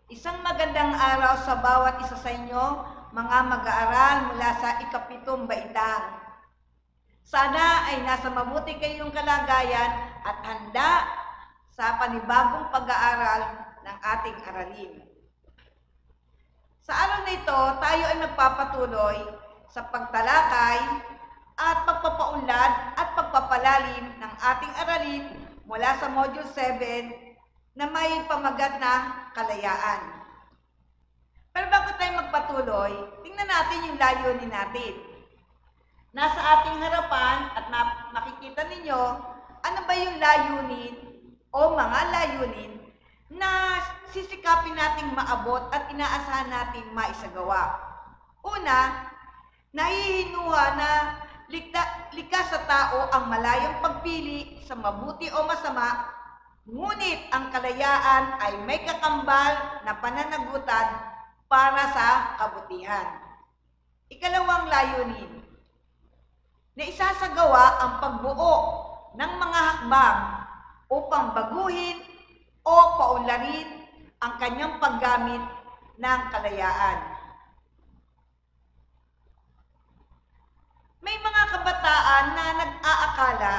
Isang magandang araw sa bawat isa sa inyo, mga mag-aaral mula sa ikapitong baitang. Sana ay nasa mabuti kayong kalagayan at handa sa panibagong pag-aaral ng ating aralin. Sa araw na ito, tayo ay magpapatuloy sa pagtalakay at pagpapaunlad at pagpapalalim ng ating aralin mula sa Module 7 na may pamagat na kalayaan. Pero bago tayo magpatuloy, tingnan natin yung layunin natin. Nasa ating harapan at makikita ninyo ano ba yung layunin o mga layunin na sisikapin nating maabot at inaasahan nating maisagawa. Una, nahihinuha na likas sa tao ang malayang pagpili sa mabuti o masama, ngunit ang kalayaan ay may kakambal na pananagutan para sa kabutihan. Ikalawang layunin, na isasagawa ang pagbuo ng mga hakbang upang baguhin o paunlarin ang kanyang paggamit ng kalayaan. May mga kabataan na nag-aakala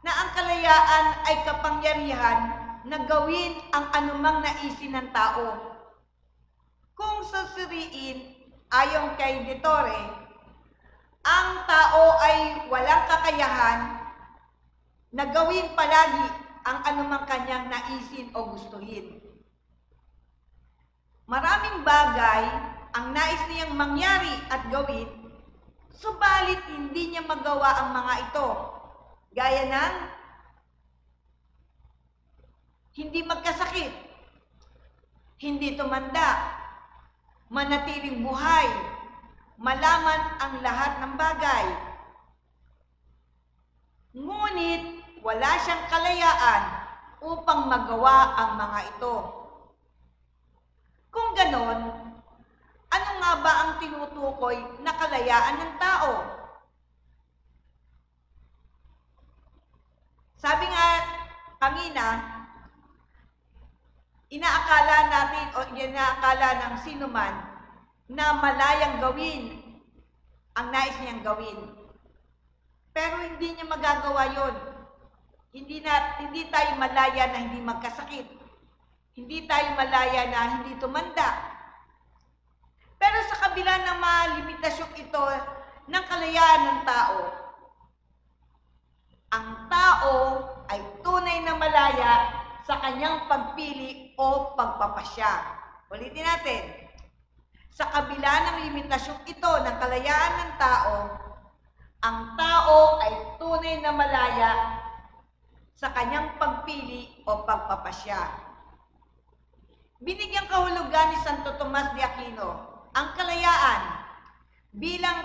na ang kalayaan ay kapangyarihan na gawin ang anumang naisin ng tao. Kung susuriin, ayon kay De Torre, ang tao ay walang kakayahan na gawin palagi ang anumang kanyang naisin o gustuhin. Maraming bagay ang nais niyang mangyari at gawin, subalit hindi niya magawa ang mga ito. Gaya ng hindi magkasakit, hindi tumanda, manatiling buhay, malaman ang lahat ng bagay. Ngunit wala siyang kalayaan upang magawa ang mga ito. Kung ganon, ano nga ba ang tinutukoy na kalayaan ng tao? Sabi nga kanina, inaakala natin o inaakala ng sino man na malayang gawin ang nais niyang gawin. Pero hindi niya magagawa yon. Hindi tayo malaya na hindi magkasakit. Hindi tayo malaya na hindi tumanda. Pero sa kabila ng mga limitasyon ito ng kalayaan ng tao, ang tao ay tunay na malaya sa kanyang pagpili o pagpapasya. Ulitin natin. Sa kabila ng limitasyon ito ng kalayaan ng tao, ang tao ay tunay na malaya sa kanyang pagpili o pagpapasya. Binigyang kahulugan ni Santo Tomas de Aquino ang kalayaan bilang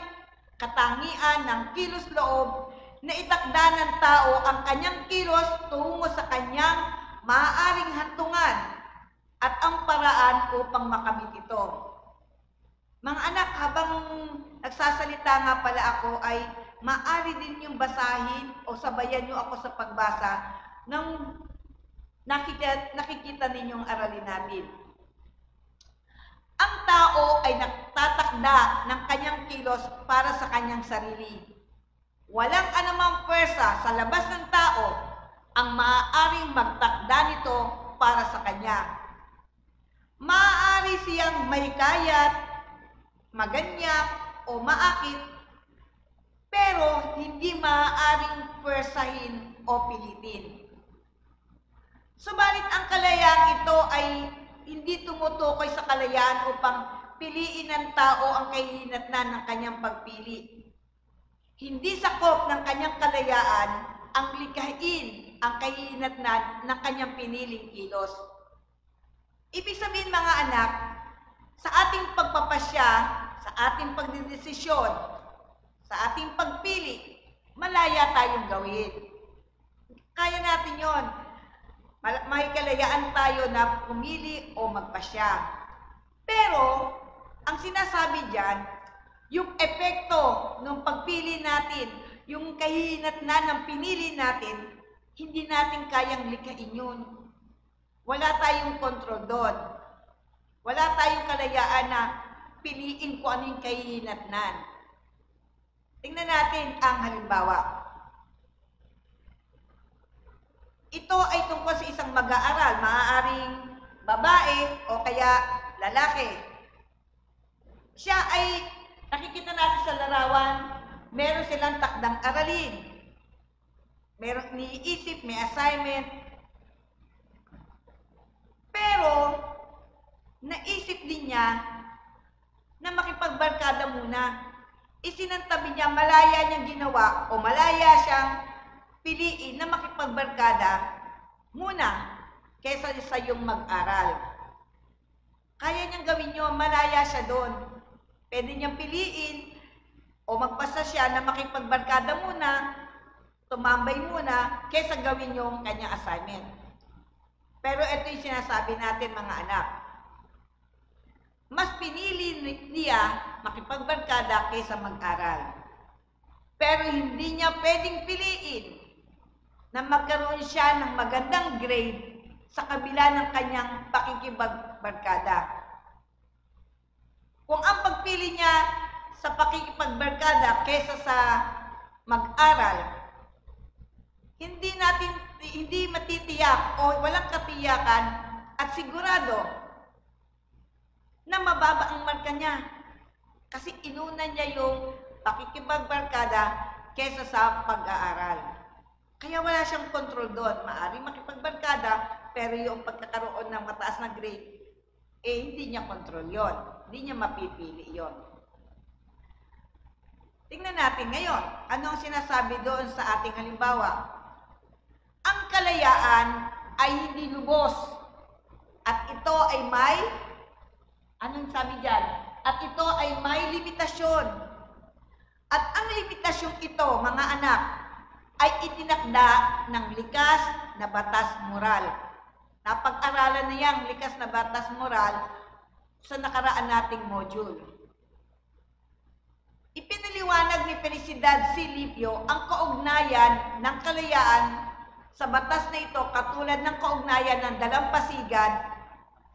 katangian ng kilos-loob na itakda ng tao ang kanyang kilos tungo sa kanyang maaaring hantungan at ang paraan upang makamit ito. Mga anak, habang nagsasalita nga pala ako ay maaari din yung basahin o sabayan nyo ako sa pagbasa ng nakikita ninyong aralin natin. Ang tao ay nagtatakda ng kanyang kilos para sa kanyang sarili. Walang anumang pwersa sa labas ng tao ang maaaring magtakda nito para sa kanya. Maaari siyang mahikayat, maganyak o maakit, pero hindi maaaring pwersahin o pilitin. Subalit ang kalayaan ito ay hindi tumutukoy sa kalayaan upang piliin ng tao ang kahihinatnan ng kanyang pagpili. Hindi sakop ng kanyang kalayaan ang likhain ang kahihinatnan ng kanyang piniling kilos. Ibig sabihin mga anak, sa ating pagpapasya, sa ating pagdedesisyon, sa ating pagpili, malaya tayong gawin. Kaya natin yon. May kalayaan tayo na pumili o magpasya. Pero, ang sinasabi dyan, yung epekto ng pagpili natin, yung kahihinatnan ng pinili natin, hindi natin kayang likhain yun. Wala tayong kontrol doon. Wala tayong kalayaan na piliin kung ano yung kahihinatnan. Tingnan natin ang halimbawa. Ito ay tungkol sa isang mag-aaral, maaaring babae o kaya lalaki. Siya ay, nakikita natin sa larawan, meron silang takdang aralin. Meron iniisip, may assignment. Pero, naisip din niya na makipagbarkada muna. Isinantabi niya, malaya niyang ginawa o malaya siyang piliin na makipagbarkada muna kaysa sa yung mag-aral. Kaya niyang gawin yun, malaya siya doon. Pwede niyang piliin o magpasa siya na makipagbarkada muna, tumambay muna, kaysa gawin yung kanyang assignment. Pero ito yung sinasabi natin mga anak. Mas pinili niya makipagbarkada kaysa mag-aral. Pero hindi niya pwedeng piliin na magkaroon siya ng magandang grade sa kabila ng kanyang pakikipagbarkada. Kung ang pagpili niya sa pakikipagbarkada kaysa sa mag-aral, hindi matitiyak o walang katiyakan at sigurado na mababa ang marka niya. Kasi inuna niya yung pakikipagbarkada kaysa sa pag-aaral. Kaya wala siyang control doon. Maaaring makipagbarkada, pero yung pagkakaroon ng mataas na grade, hindi niya control yon. Hindi niya mapipili yon. Tingnan natin ngayon, ano ang sinasabi doon sa ating halimbawa. Ang kalayaan ay hindi lubos. At ito ay may, anong sabi dyan? At ito ay may limitasyon. At ang limitasyon ito, mga anak, ay itinakda ng likas na batas moral. Napag-aralan na yang likas na batas moral sa nakaraan nating module. Ipinaliwanag ni Felicidad Silipio ang kaugnayan ng kalayaan sa batas na ito katulad ng kaugnayan ng dalampasigan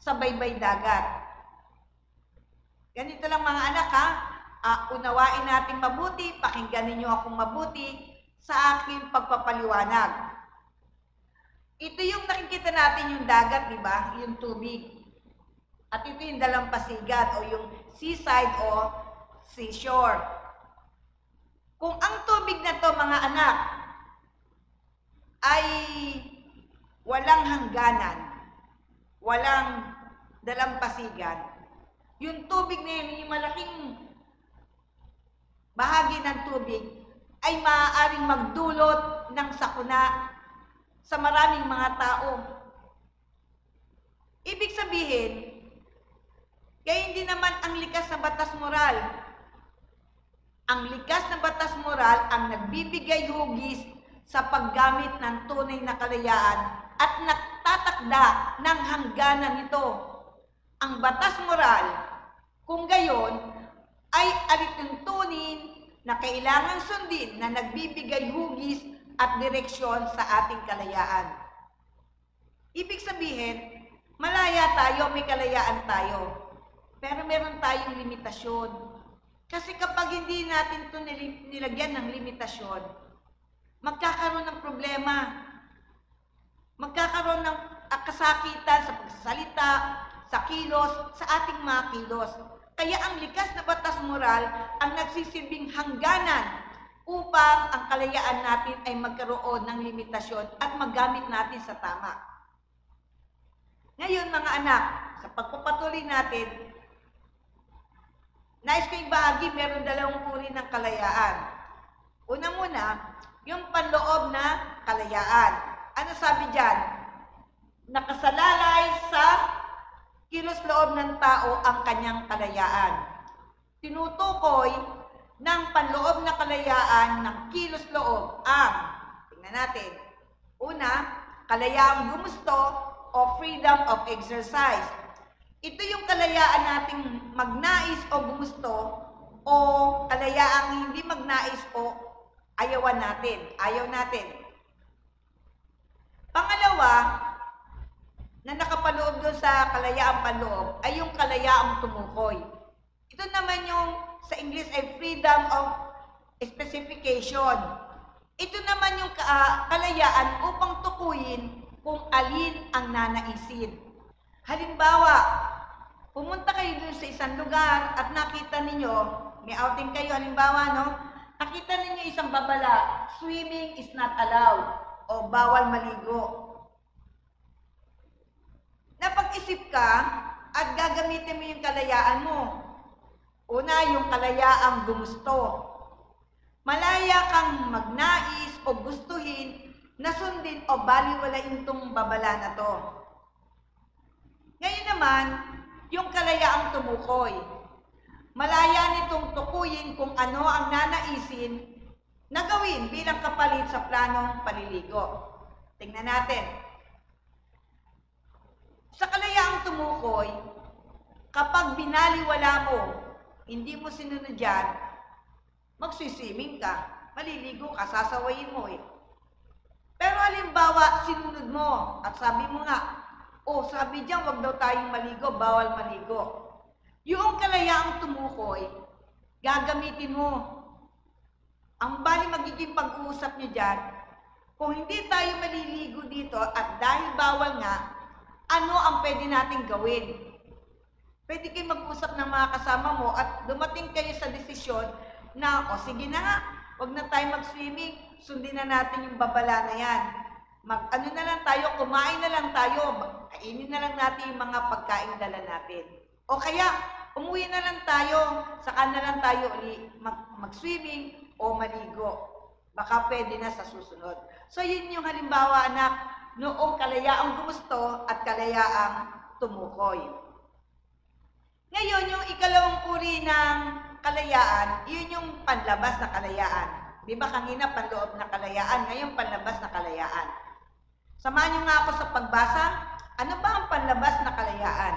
sa baybay dagat. Ganito lang mga anak ha, unawain natin mabuti, pakinggan ninyo akong mabuti sa aking pagpapaliwanag. Ito yung nakikita natin yung dagat, di ba? Yung tubig. At ito yung dalampasigan o yung seaside o seashore. Kung ang tubig na to mga anak ay walang hangganan, walang dalampasigan, yung tubig na yun, yung malaking bahagi ng tubig, ay maaaring magdulot ng sakuna sa maraming mga tao. Ibig sabihin, kaya hindi naman ang likas na batas moral. Ang likas na batas moral ang nagbibigay hugis sa paggamit ng tunay na kalayaan at nagtatakda ng hangganan nito. Ang batas moral, kung gayon, ay alituntunin na kailangan sundin na nagbibigay hugis at direksyon sa ating kalayaan. Ibig sabihin, malaya tayo, may kalayaan tayo. Pero meron tayong limitasyon. Kasi kapag hindi natin ito nilagyan ng limitasyon, magkakaroon ng problema. Magkakaroon ng kasakitan sa pagsasalita, sa kilos, sa ating mga kilos. Kaya ang likas na batas moral ang nagsisilbing hangganan upang ang kalayaan natin ay magkaroon ng limitasyon at magamit natin sa tama. Ngayon mga anak, sa pagpapatuloy natin, nais ko ibahagi, meron dalawang uri ng kalayaan. Una muna, yung panloob na kalayaan. Ano sabi dyan? Nakasalalay sa kilos loob ng tao ang kanyang kalayaan. Tinutukoy ng panloob na kalayaan ng kilos loob ang, tingnan natin, una, kalayaang gumusto o freedom of exercise. Ito yung kalayaan nating magnais o gumusto o kalayaang hindi magnais o ayawan natin, ayaw natin. Pangalawa, na nakapaloob doon sa kalayaang panloob ay yung kalayaang tumukoy. Ito naman yung sa English ay freedom of specification. Ito naman yung kalayaan upang tukuyin kung alin ang nanaisin. Halimbawa, pumunta kayo dun sa isang lugar at nakita ninyo, may outing kayo, halimbawa, no? Nakita ninyo isang babala, swimming is not allowed o bawal maligo. Napag-isip ka at gagamitin mo yung kalayaan mo. Una, yung kalayaang gumusto. Malaya kang magnais o gustuhin na sundin o baliwalain itong babala na to. Ngayon naman, yung kalayaang tumukoy. Malaya nitong tukuyin kung ano ang nanaisin na gawin bilang kapalit sa planong paliligo. Tingnan natin. Sa kalayaang tumukoy, kapag binaliwala mo, hindi mo sinunod yan, magsiswimming ka, maliligo ka, sasawayin mo eh. Pero halimbawa, sinunod mo at sabi mo nga, oh, sabi diyan, wag daw tayong maligo, bawal maligo. Yung kalayaang tumukoy, gagamitin mo. Ang bali magiging pag-uusap niyo dyan, kung hindi tayo maliligo dito at dahil bawal nga, ano ang pwede nating gawin? Pwede kayo mag-usap ng mga kasama mo at dumating kayo sa desisyon na, o sige na nga, wag na tayo mag-swimming, sundin na natin yung babala na yan. Ano na lang tayo, kumain na lang tayo, kainin na lang natin yung mga pagkain dala natin. O kaya, umuwi na lang tayo, saka na lang tayo mag-swimming o maligo. Baka pwede na sa susunod. So yun yung halimbawa, anak, noong kalayaang gumusto at kalayaang tumukoy. Ngayon, yung ikalawang uri ng kalayaan, yun yung panlabas na kalayaan. Di ba kanina panloob na kalayaan, ngayon panlabas na kalayaan. Samahan niyo nga ako sa pagbasa. Ano ba ang panlabas na kalayaan?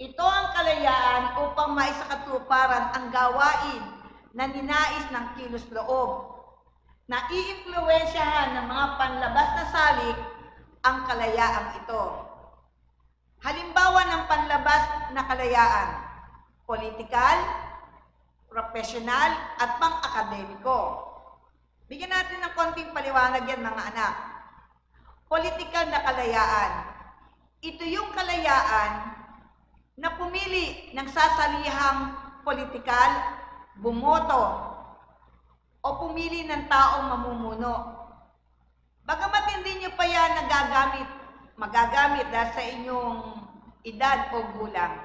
Ito ang kalayaan upang maisakatuparan ang gawain na ninais ng kilos loob, na iimpluwensyahan ng mga panlabas na salik ang kalayaang ito. Halimbawa ng panlabas na kalayaan, politikal, profesional, at pang-akademiko. Bigyan natin ng konting paliwanag yan mga anak. Politikal na kalayaan. Ito yung kalayaan na pumili ng sasalihang politikal, bumoto, o pumili ng taong mamumuno. Bagamat hindi nyo pa yan magagamit dahil sa inyong edad o gulang.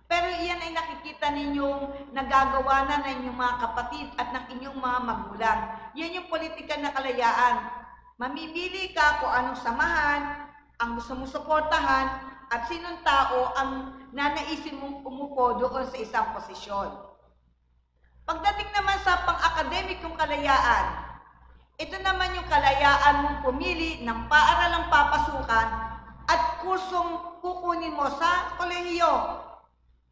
Pero iyan ay nakikita ninyong nagagawa na ng inyong mga kapatid at ng inyong mga magulang. Yan yung politikal na kalayaan. Mamimili ka kung anong samahan, ang gusto mong suportahan, at sinong tao ang nanaisin mong umupo doon sa isang posisyon. Pagdating naman sa pang-akademikong kalayaan, ito naman yung kalayaan mong pumili ng paaralang papasukan at kursong kukunin mo sa kolehiyo.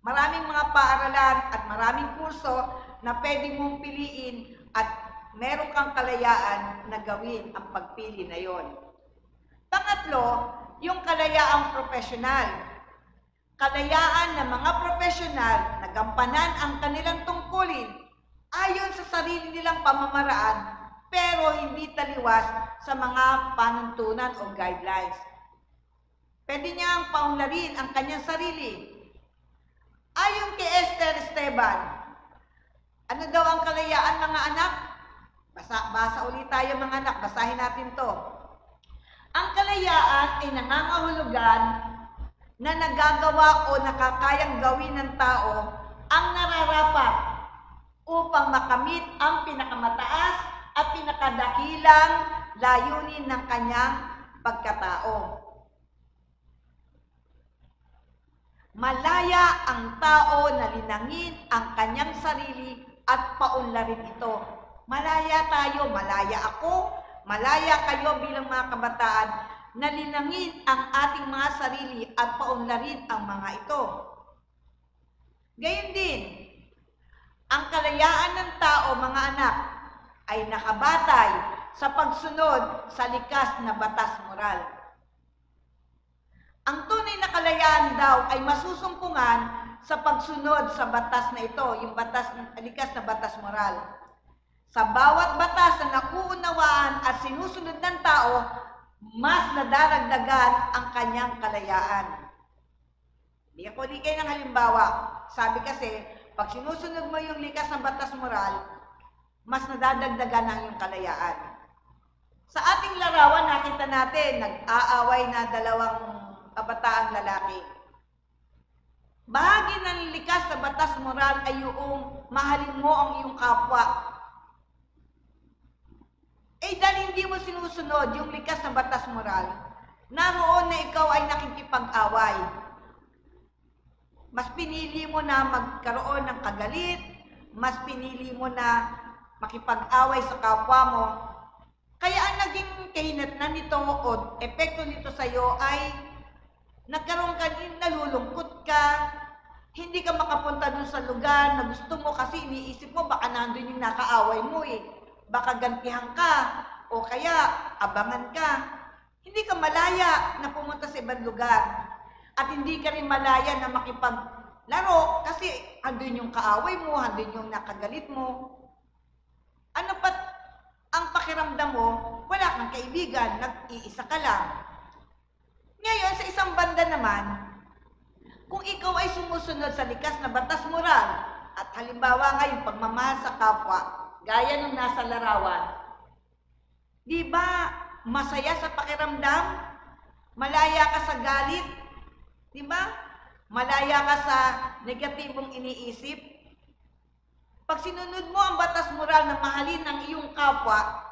Maraming mga paaralan at maraming kurso na pwede mong piliin at meron kang kalayaan na gawin ang pagpili na yon. Pangatlo, yung kalayaang profesional. Kalayaan ng mga profesional na gampanan ang kanilang tungkulin ayon sa sarili nilang pamamaraan pero hindi taliwas sa mga panuntunan o guidelines. Pwede niyang paunlarin ang kanyang sarili. Ayon kay Esther Esteban, ano daw ang kalayaan mga anak? Basa ulit tayo mga anak, basahin natin to. Ang kalayaan ay nangangahulugan na nagagawa o nakakayang gawin ng tao ang nararapat upang makamit ang pinakamataas at pinakadakilang layunin ng kanyang pagkatao. Malaya ang tao na linangin ang kanyang sarili at paunlarin ito. Malaya tayo, malaya ako, malaya kayo bilang mga kabataan na linangin ang ating mga sarili at paunlarin ang mga ito. Gayon din, ang kalayaan ng tao, mga anak, ay nakabatay sa pagsunod sa likas na batas moral. Ang tunay na kalayaan daw ay masusumpungan sa pagsunod sa batas na ito, yung batas, likas na batas moral. Sa bawat batas na nakuunawaan at sinusunod ng tao, mas nadaragdagan ang kanyang kalayaan. Bigyan ko din kayo ng halimbawa. Sabi kasi, pag sinusunod mo yung likas na batas moral, mas nadadagdagan ang iyong kalayaan. Sa ating larawan, nakita natin, nag-aaway na dalawang kabataang lalaki. Bahagi ng likas na batas moral ay yung mahalin mo ang iyong kapwa. Dahil hindi mo sinusunod yung likas na batas moral, naroon na ikaw ay nakikipag-away. Mas pinili mo na magkaroon ng kagalit, mas pinili mo na makipag-away sa kapwa mo. Kaya ang naging kahinatnan nito o epekto nito sa iyo ay nagkaroon ka, nalulungkot ka, hindi ka makapunta dun sa lugar na gusto mo kasi iniisip mo baka nandun yung nakaaway mo Baka gantihan ka o kaya abangan ka. Hindi ka malaya na pumunta sa ibang lugar. At hindi ka rin malaya na makipaglaro kasi andun yung kaaway mo, andun yung nakagalit mo. Ano pat ang pakiramdam mo? Wala kang kaibigan, nag-iisa ka lang. Ngayon, sa isang banda naman, kung ikaw ay sumusunod sa likas na batas moral at halimbawa ngayon pagmamahal sa kapwa, gaya nung nasa larawan, di ba masaya sa pakiramdam? Malaya ka sa galit? Di ba? Malaya ka sa negatibong iniisip? Pag sinunod mo ang batas moral na mahalin ang iyong kapwa,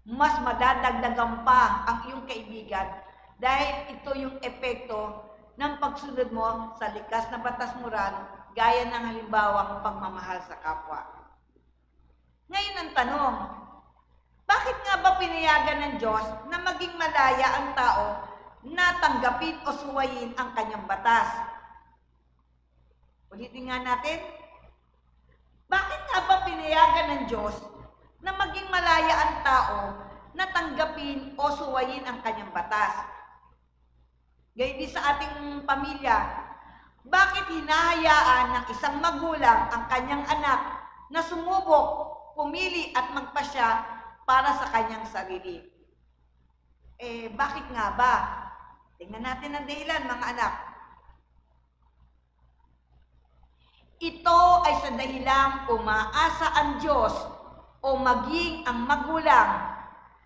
mas madadagdagan pa ang iyong kaibigan dahil ito yung epekto ng pagsunod mo sa likas na batas moral gaya ng halimbawang pagmamahal sa kapwa. Ngayon ang tanong, bakit nga ba pinayagan ng Diyos na maging malaya ang tao na tanggapin o suwayin ang kanyang batas? Ulitin nga natin. Bakit nga ba pinayagan ng Diyos na maging malaya ang tao na tanggapin o suwayin ang kanyang batas? Gayun din sa ating pamilya, bakit hinahayaan ng isang magulang ang kanyang anak na sumubok, pumili at magpasya para sa kanyang sarili? Bakit nga ba? Tingnan natin ang dahilan, mga anak. Ito ay sa dahilang umaasa ang Diyos o maging ang magulang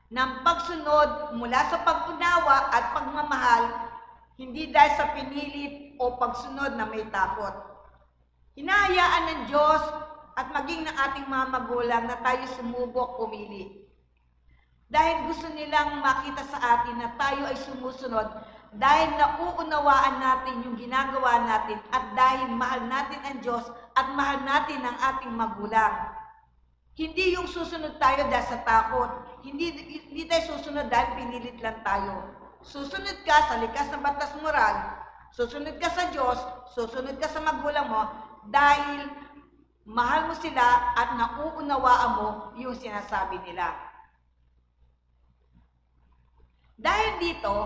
ng pagsunod mula sa pag-unawa at pagmamahal, hindi dahil sa pinilit o pagsunod na may takot. Hinahayaan ng Diyos at maging ng ating mga magulang na tayo sumubok, pumili. Dahil gusto nilang makita sa atin na tayo ay sumusunod dahil nauunawaan natin yung ginagawa natin at dahil mahal natin ang Diyos at mahal natin ang ating magulang. Hindi yung susunod tayo dahil sa takot. Hindi tayo susunod dahil pinilit lang tayo. Susunod ka sa likas na batas moral, susunod ka sa Diyos, susunod ka sa magulang mo dahil mahal mo sila at nauunawaan mo yung sinasabi nila. Dahil dito,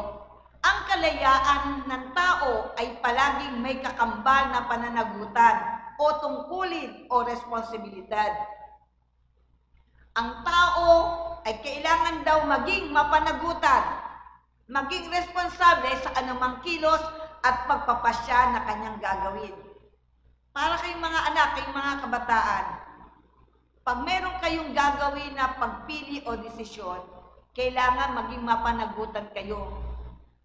ang kalayaan ng tao ay palaging may kakambal na pananagutan o tungkulin o responsibilidad. Ang tao ay kailangan daw maging mapanagutan, maging responsable sa anumang kilos at pagpapasya na kanyang gagawin. Para kayong mga anak, kayong mga kabataan, pag meron kayong gagawin na pagpili o desisyon, kailangan maging mapanagutan kayo.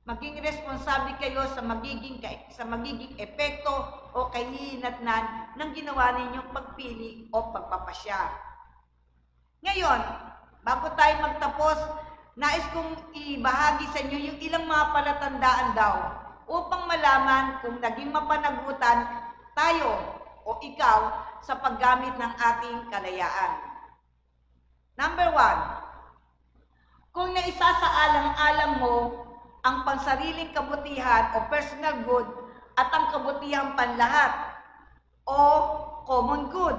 Maging responsable kayo sa magiging epekto o kahihinatnan ng ginawa ninyong pagpili o pagpapasya. Ngayon, bago tayo magtapos, nais kong ibahagi sa inyo yung ilang mga palatandaan daw upang malaman kung naging mapanagutan tayo o ikaw sa paggamit ng ating kalayaan. Number 1, kung naisasaalang-alang mo ang pansariling kabutihan o personal good at ang kabutihang panlahat o common good.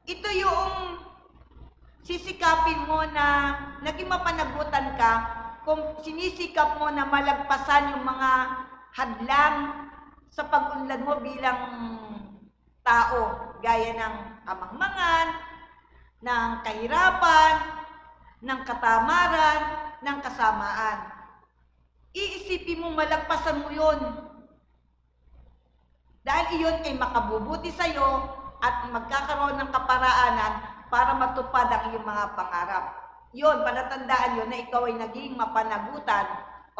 Ito yung sisikapin mo na naging mapanagutan ka kung sinisikap mo na malagpasan yung mga hadlang sa pag-unlad mo bilang tao, gaya ng kamangmangan, ng kahirapan, ng katamaran, ng kasamaan. Iisipin mo malagpasan mo yun. Dahil iyon ay makabubuti sa'yo at magkakaroon ng kaparaanan para matupad ang iyong mga pangarap. Yun, palatandaan yun na ikaw ay naging mapanagutan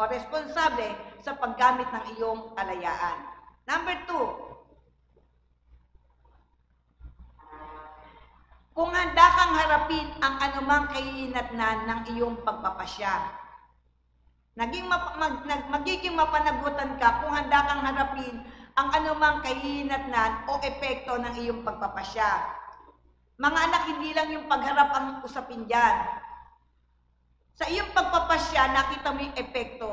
o responsable sa paggamit ng iyong kalayaan. Number 2, kung handa kang harapin ang anumang kahihinatnan ng iyong pagpapasya. Magiging mapanagutan ka kung handa kang harapin ang anumang kahihinatnan o epekto ng iyong pagpapasya. Mga anak, hindi lang yung pagharap ang usapin dyan. Sa iyong pagpapasya, nakita mo yung epekto.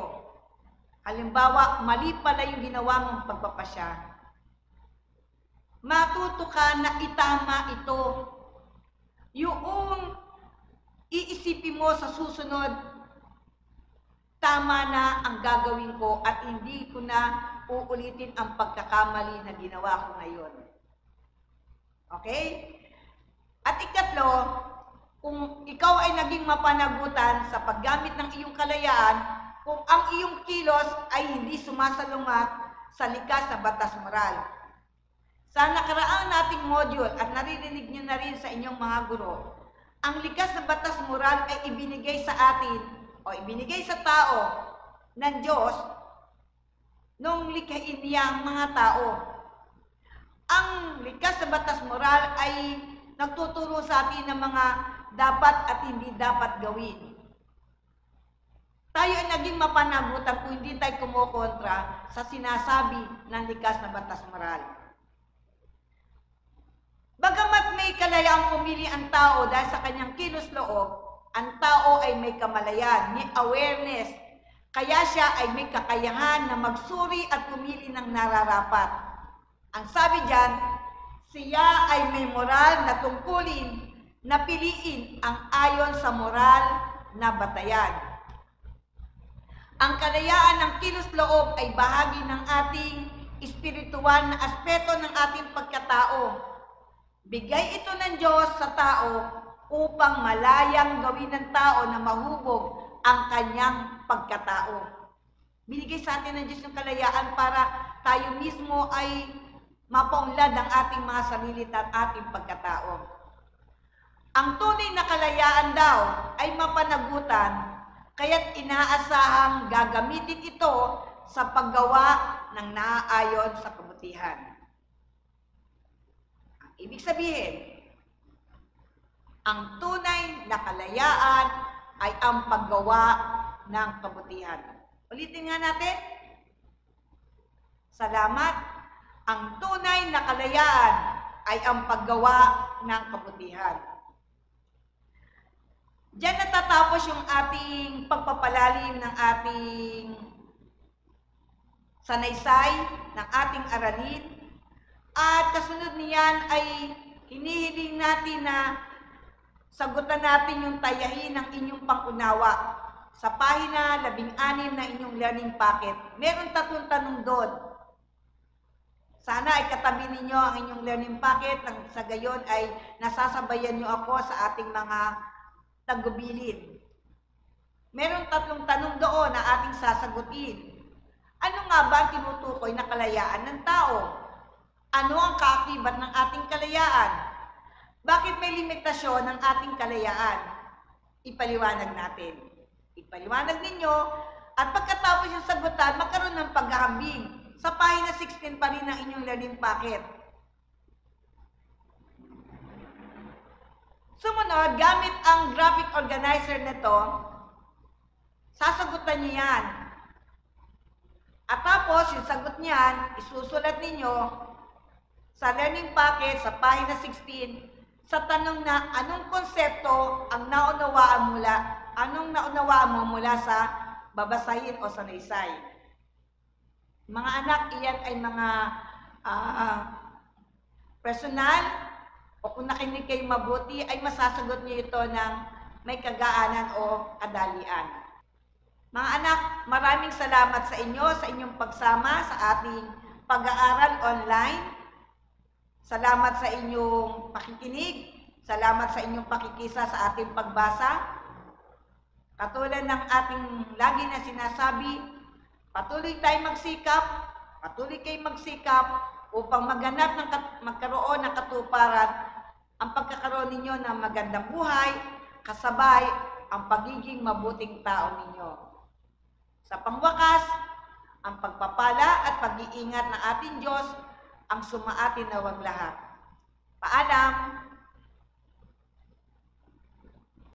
Halimbawa, mali pala yung ginawa mong pagpapasya. Matuto ka na itama ito. Yung iisipin mo sa susunod, tama na ang gagawin ko at hindi ko na uulitin ang pagkakamali na ginawa ko ngayon. Okay? At ikatlo, kung ikaw ay naging mapanagutan sa paggamit ng iyong kalayaan, kung ang iyong kilos ay hindi sumasalungat sa likas na batas moral. Sa nakaraang nating module at naririnig niyo na rin sa inyong mga guro, ang likas na batas moral ay ibinigay sa atin o ibinigay sa tao ng Diyos nung likhain niya ang mga tao. Ang likas na batas moral ay nagtuturo sa atin ng mga dapat at hindi dapat gawin. Tayo ay naging mapanagutan kung hindi tayo kumukontra sa sinasabi ng likas na batas moral. Bagamat may kalayaang pumili ang tao dahil sa kanyang kilos-loob, ang tao ay may kamalayan, may awareness, kaya siya ay may kakayahan na magsuri at pumili ng nararapat. Ang sabi diyan, siya ay may moral na tungkulin na piliin ang ayon sa moral na batayan. Ang kalayaan ng kilos-loob ay bahagi ng ating espiritual na aspeto ng ating pagkatao. Bigay ito ng Diyos sa tao upang malayang gawin ng tao na mahubog ang kanyang pagkatao. Binigay sa atin ng Diyos yung kalayaan para tayo mismo ay mapaunlad ang ating mga sarili at ating pagkatao. Ang tunay na kalayaan daw ay mapanagutan, kaya't inaasahang gagamitin ito sa paggawa ng naaayon sa kabutihan. Ang ibig sabihin, ang tunay na kalayaan ay ang paggawa ng kabutihan. Ulitin nga natin. Salamat. Ang tunay na kalayaan ay ang paggawa ng kabutihan. Diyan natatapos yung ating pagpapalalim ng ating sanaysay, ng ating aralin. At kasunod niyan ay hinihiling natin na sagutan natin yung tayahin ng inyong pangunawa. Sa pahina 16 na inyong learning packet, meron 3 tanong doon. Sana ay katabi ninyo ang inyong learning packet nang sa gayon ay nasasabayan nyo ako sa ating mga tagubilin. Meron 3 tanong doon na ating sasagutin. Ano nga ba ang tinutukoy na kalayaan ng tao? Ano ang kaakibat ng ating kalayaan? Bakit may limitasyon ng ating kalayaan? Ipaliwanag natin. Ipaliwanag ninyo at pagkatapos yung sagutan, magkaroon ng paghahambing. Sa pahina 16 pa rin ang inyong learning packet. Sumunod, gamit ang graphic organizer nito, sasagutan niyo yan. At tapos, yung sagot niyan, isusulat ninyo sa learning packet sa pahina 16 sa tanong na anong konsepto ang naunawaan mo mula sa babasahin o sanaysay. Mga anak, iyan ay mga personal o kung nakinig kayo mabuti ay masasagot niyo ito ng may kagaanan o kadalian. Mga anak, maraming salamat sa inyo sa inyong pagsama sa ating pag-aaral online. Salamat sa inyong pakikinig. Salamat sa inyong pakikisa sa ating pagbasa. Katulad ng ating lagi na sinasabi, patuloy tayong magsikap, patuloy kayong magsikap upang magkaroon ng katuparan ang pagkakaroon ninyo ng magandang buhay, kasabay ang pagiging mabuting tao ninyo. Sa pangwakas, ang pagpapala at pag-iingat ng ating Diyos ang sumaatin nawang lahat. Paalam!